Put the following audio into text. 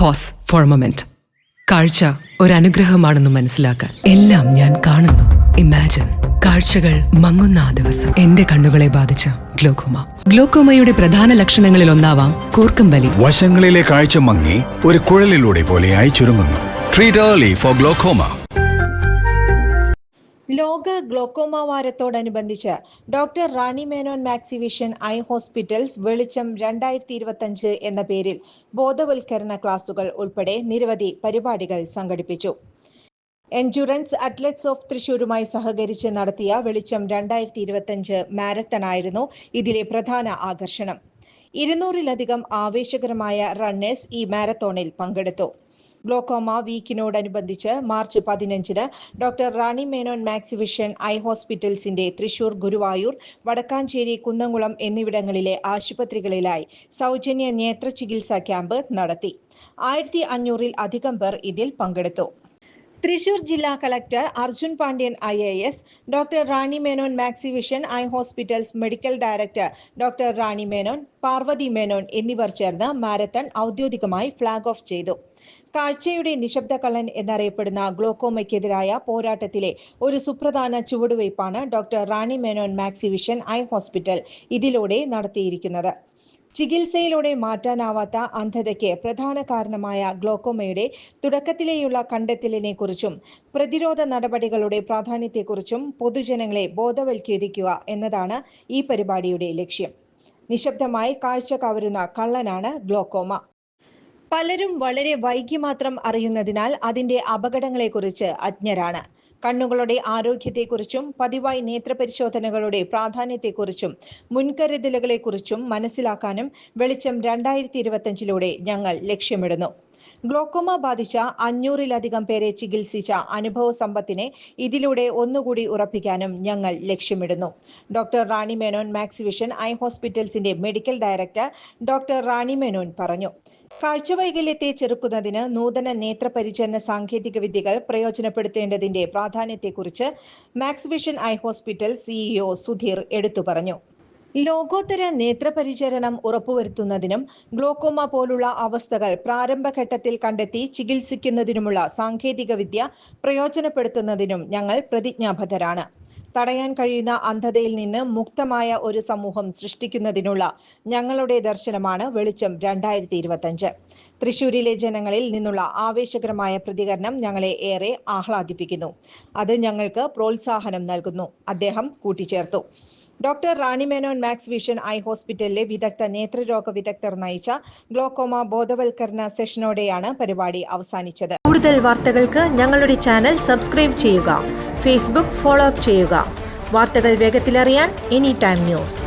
Pose four A moment. കാഴ്ച ഒരനുഗ്രഹമാണെന്ന് മനസ്സിലാക്കാൻ എല്ലാം ഞാൻ കാണുന്നു. ഇമാജിൻ, കാഴ്ചകൾ മങ്ങുന്ന ആ ദിവസം എന്റെ കണ്ണുകളെ ബാധിച്ച ഗ്ലോക്കോമ. ഗ്ലോക്കോമയുടെ പ്രധാന ലക്ഷണങ്ങളിൽ ഒന്നാവാം കൂർക്കം വലി. വശങ്ങളിലെ കാഴ്ച മങ്ങി ഒരു കുഴലിലൂടെ പോലെയായി ചുരുങ്ങുന്നു. Treat early for glaucoma. ലോക ഗ്ലോക്കോമ വാരത്തോടനുബന്ധിച്ച് doctor Rani Menon maxi vision eye hospitals വെളിച്ചം 2025 എന്ന പേരിൽ ബോധവൽക്കരണ ക്ലാസുകൾ ഉൾപ്പെടെ നിരവധി പരിപാടികൾ സംഘടിപ്പിച്ചു. എൻഡ്യൂറൻസ് അത്ലറ്റ്സ് ഓഫ് തൃശൂരുമായി സഹകരിച്ച് നടത്തിയ വെളിച്ചം 2025 മാരത്തണായിരുന്നു ഇതിലെ പ്രധാന ആകർഷണം. 200-ലധികം ആവേശകരമായ റണ്ണേഴ്സ് ഈ മാരത്തോണിൽ പങ്കെടുത്തു. ഗ്ലോക്കോമ വീക്കിനോടനുബന്ധിച്ച് മാർച്ച് 15-ന് doctor Rani Menon maxi vision eye ഹോസ്പിറ്റൽസിന്റെ തൃശൂർ, ഗുരുവായൂർ, വടക്കാഞ്ചേരി, കുന്നംകുളം എന്നിവിടങ്ങളിലെ ആശുപത്രികളിലായി സൗജന്യ നേത്ര ചികിത്സാ ക്യാമ്പ് നടത്തി. 1500-ൽ അധികം പേർ ഇതിൽ പങ്കെടുത്തു. തൃശൂർ ജില്ലാ collector Arjun Pandian IAS, doctor Rani Menon maxi vision eye hospitals medical director doctor Rani Menon, Parvathy Menon എന്നിവർ ചേർന്ന് മാരത്തൺ ഔദ്യോഗികമായി ഫ്ളാഗ് ഓഫ് ചെയ്തു. കാഴ്ചയുടെ നിശബ്ദ കള്ളൻ എന്നറിയപ്പെടുന്ന ഗ്ലോക്കോമയ്ക്കെതിരായ പോരാട്ടത്തിലെ ഒരു സുപ്രധാന ചുവടുവയ്പ്പാണ് doctor Rani Menon maxi vision eye hospital ഇതിലൂടെ നടത്തിയിരിക്കുന്നത്. ചികിത്സയിലൂടെ മാറ്റാനാവാത്ത അന്ധതയ്ക്ക് പ്രധാന കാരണമായ ഗ്ലോക്കോമയുടെ തുടക്കത്തിലെയുള്ള കണ്ടെത്തലിനെക്കുറിച്ചും പ്രതിരോധ നടപടികളുടെ പ്രാധാന്യത്തെക്കുറിച്ചും പൊതുജനങ്ങളെ ബോധവൽക്കരിക്കുക എന്നതാണ് ഈ പരിപാടിയുടെ ലക്ഷ്യം. നിശബ്ദമായി കാഴ്ച കവരുന്ന കള്ളനാണ് ഗ്ലോക്കോമ. പലരും വളരെ വൈകി മാത്രം അറിയുന്നതിനാൽ അതിന്റെ അപകടങ്ങളെക്കുറിച്ച് അജ്ഞരാണ്. കണ്ണുകളുടെ ആരോഗ്യത്തെക്കുറിച്ചും പതിവായി നേത്രപരിശോധനകളുടെ പ്രാധാന്യത്തെക്കുറിച്ചും മുൻകരുതലുകളെക്കുറിച്ചും മനസ്സിലാക്കാനും വെളിച്ചം 2025-ലൂടെ ഞങ്ങൾ ലക്ഷ്യമിടുന്നു. ഗ്ലോക്കോമ ബാധിച്ച 500-ലധികം പേരെ ചികിത്സിച്ച അനുഭവ സമ്പത്തിനെ ഇതിലൂടെ ഒന്നുകൂടി ഉറപ്പിക്കാനും ഞങ്ങൾ ലക്ഷ്യമിടുന്നു. Doctor Rani Menon maxi vision eye ഹോസ്പിറ്റൽസിന്റെ medical director doctor Rani Menon പറഞ്ഞു. കാഴ്ചവൈകല്യത്തെ ചെറുക്കുന്നതിന് നൂതന നേത്രപരിചരണ സാങ്കേതിക വിദ്യകൾ പ്രയോജനപ്പെടുത്തേണ്ടതിന്റെ പ്രാധാന്യത്തെക്കുറിച്ച് Max Vision eye hospital CEO Sudhir എടുത്തു പറഞ്ഞു. ലോകോത്തര നേത്രപരിചരണം ഉറപ്പുവരുത്തുന്നതിനും ഗ്ലോക്കോമ പോലുള്ള അവസ്ഥകൾ പ്രാരംഭഘട്ടത്തിൽ കണ്ടെത്തി ചികിത്സിക്കുന്നതിനുമുള്ള സാങ്കേതിക വിദ്യ പ്രയോജനപ്പെടുത്തുന്നതിനും ഞങ്ങൾ പ്രതിജ്ഞാബദ്ധരാണ്. തടയാൻ കഴിയുന്ന അന്ധതയിൽ നിന്ന് മുക്തമായ ഒരു സമൂഹം സൃഷ്ടിക്കുന്നതിനുള്ള ഞങ്ങളുടെ ദർശനമാണ് വെളിച്ചം 2025. തൃശൂരിലെ ജനങ്ങളിൽ നിന്നുള്ള ആവേശകരമായ പ്രതികരണം ഞങ്ങളെ ഏറെ ആഹ്ലാദിപ്പിക്കുന്നു. അത് ഞങ്ങൾക്ക് പ്രോത്സാഹനം നൽകുന്നു, അദ്ദേഹം കൂട്ടിച്ചേർത്തു. Doctor Rani Menon max Vision I ഹോസ്പിറ്റലിലെ വിദഗ്ധ നേത്രരോഗ വിദഗ്ധർ നയിച്ച ഗ്ലോക്കോമ ബോധവൽക്കരണ സെഷനോടെയാണ് പരിപാടി അവസാനിച്ചത്. കൂടുതൽ വാർത്തകൾക്ക് ഞങ്ങളുടെ ചാനൽ സബ്സ്ക്രൈബ് ചെയ്യുക. ഫേസ്ബുക്ക് ഫോളോ അപ്പ് ചെയ്യുക. വാർത്തകൾ വേഗത്തിലറിയാൻ എനി ടൈം ന്യൂസ്.